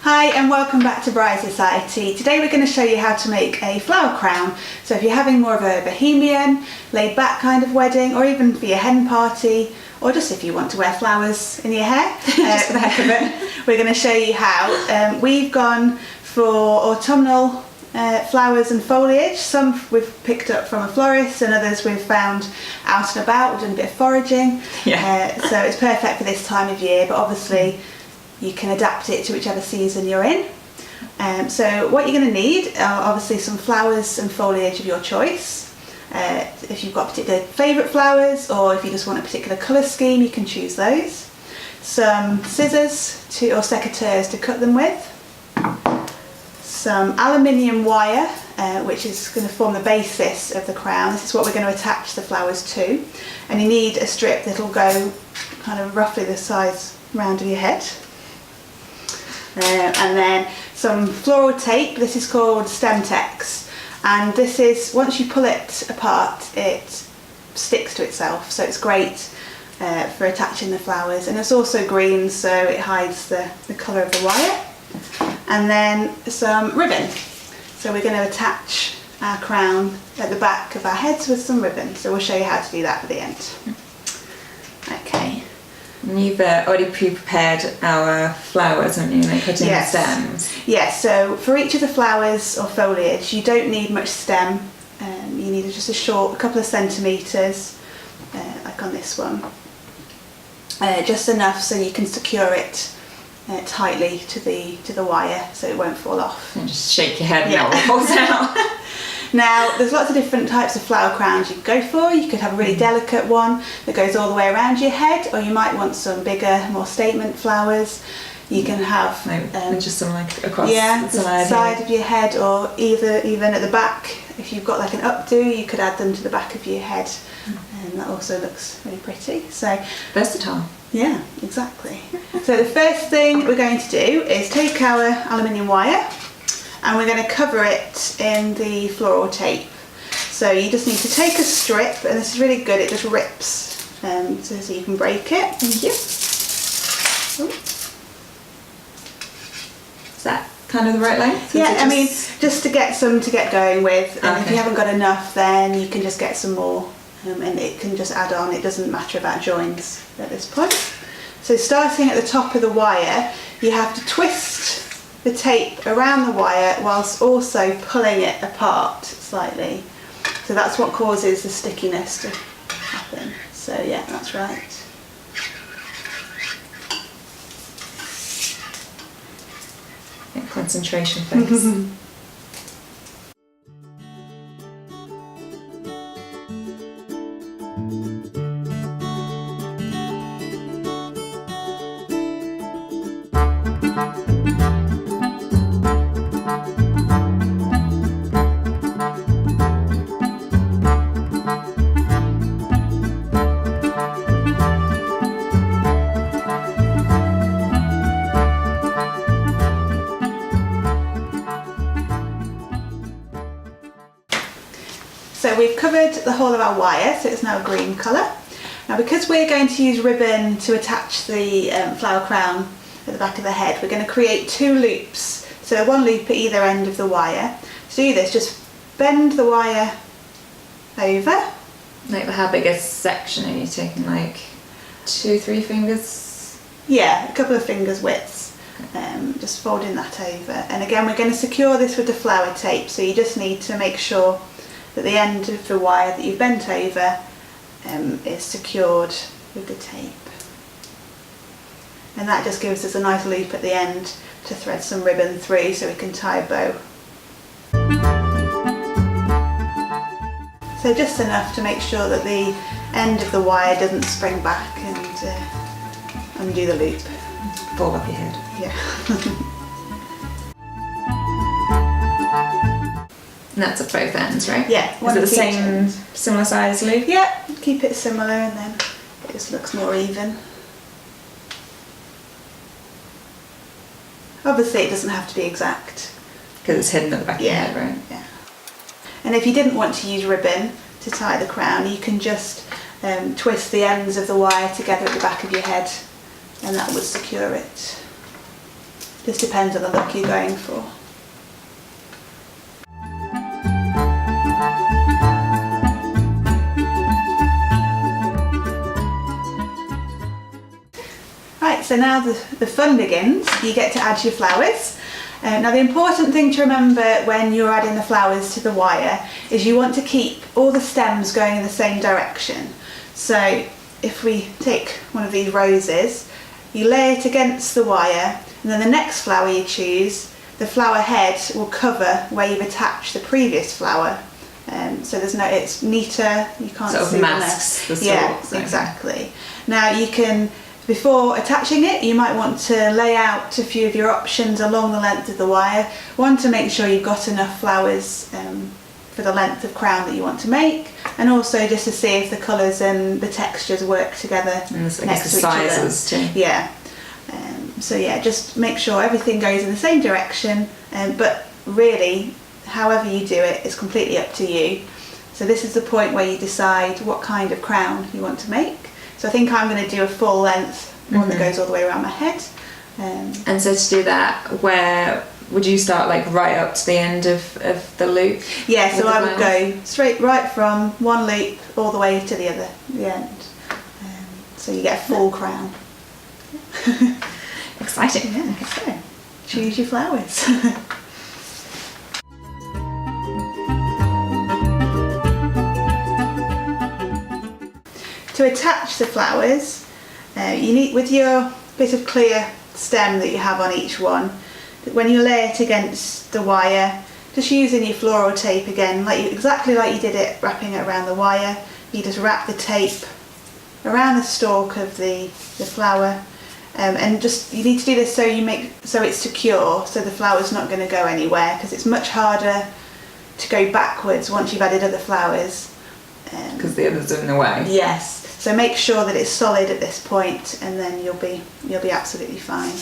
Hi and welcome back to Bride Society. Today we're going to show you how to make a flower crown. So if you're having more of a Bohemian, laid back kind of wedding, or even for your hen party, or just if you want to wear flowers in your hair, just for the heck of it, we're going to show you how. We've gone for autumnal flowers and foliage. Some we've picked up from a florist and others we've found out and about. We've done a bit of foraging, so it's perfect for this time of year, but obviously you can adapt it to whichever season you're in. So what you're going to need are obviously some flowers and foliage of your choice. If you've got particular favourite flowers, or if you just want a particular colour scheme, you can choose those. Some scissors or secateurs to cut them with. Some aluminium wire, which is going to form the basis of the crown. This is what we're going to attach the flowers to. And you need a strip that'll go kind of roughly the size round of your head. And then some floral tape. This is called Stemtex, and this is, once you pull it apart, it sticks to itself, so it's great for attaching the flowers, and it's also green, so it hides the colour of the wire. And then some ribbon, so we're going to attach our crown at the back of our heads with some ribbon, so we'll show you how to do that at the end. Okay. And you've already pre-prepared our flowers, haven't you, like putting the stems? Yes, so for each of the flowers or foliage you don't need much stem, you need just a couple of centimetres, like on this one, just enough so you can secure it tightly to the wire so it won't fall off. And just shake your head and it all falls out. Now, there's lots of different types of flower crowns you could go for. You could have a really delicate one that goes all the way around your head, or you might want some bigger, more statement flowers. You can have just some like across the side of your head, or even at the back. If you've got like an updo, you could add them to the back of your head, and that also looks really pretty. So versatile. Yeah, exactly. So the first thing we're going to do is take our aluminium wire, and we're going to cover it in the floral tape. So you just need to take a strip, and this is really good, it just rips, so you can break it. Thank you. Ooh. Is that kind of the right length? Yeah, I mean, just to get some to get going with, and if you haven't got enough, then you can just get some more, and it can just add on. It doesn't matter about joins at this point. So starting at the top of the wire, you have to twist the tape around the wire whilst also pulling it apart slightly. So that's what causes the stickiness to happen. So yeah, that's right. Yeah, concentration, thanks. So we've covered the whole of our wire, so it's now a green colour. Now, because we're going to use ribbon to attach the flower crown at the back of the head, we're going to create two loops. So one loop at either end of the wire. To do this, just bend the wire over. Like how big a section are you taking? Like 2-3 fingers? Yeah, a couple of fingers widths. Just folding that over. And again, we're going to secure this with the flower tape, so you just need to make sure that the end of the wire that you've bent over is secured with the tape. And that just gives us a nice loop at the end to thread some ribbon through so we can tie a bow. So just enough to make sure that the end of the wire doesn't spring back and undo the loop. Fall off your head. Yeah. And that's at both ends, right? Yeah. Is it the same, similar size loop? Yeah, keep it similar and then it just looks more even. Obviously it doesn't have to be exact. Because it's hidden at the back of your head, right? Yeah. And if you didn't want to use ribbon to tie the crown, you can just twist the ends of the wire together at the back of your head, and that would secure it. Just depends on the look you're going for. Right, so now the fun begins. You get to add your flowers. Now the important thing to remember when you're adding the flowers to the wire is you want to keep all the stems going in the same direction. So if we take one of these roses, you lay it against the wire, and then the next flower you choose, the flower head will cover where you've attached the previous flower. So there's no, it's neater, you can't sort see of masks the stalks. Yeah, exactly. Now you can, before attaching it, you might want to lay out a few of your options along the length of the wire. One, to make sure you've got enough flowers for the length of crown that you want to make, and also just to see if the colours and the textures work together next to each other. Too. Yeah. So yeah, just make sure everything goes in the same direction, but really, however you do it is completely up to you. So this is the point where you decide what kind of crown you want to make. So I think I'm going to do a full length one that goes all the way around my head. And so to do that, where would you start, like right up to the end of the loop? Yeah, so I would go straight right from one loop all the way to the end. So you get a full crown. Exciting. Yeah, so choose your flowers. To attach the flowers, you need, with your bit of clear stem that you have on each one, when you lay it against the wire, just using your floral tape again, exactly like you did it, wrapping it around the wire, you just wrap the tape around the stalk of the flower, and just, you need to do this so it's secure, so the flower's not going to go anywhere, because it's much harder to go backwards once you've added other flowers. Because the others are in the way. Yes. So make sure that it's solid at this point, and then you'll be absolutely fine.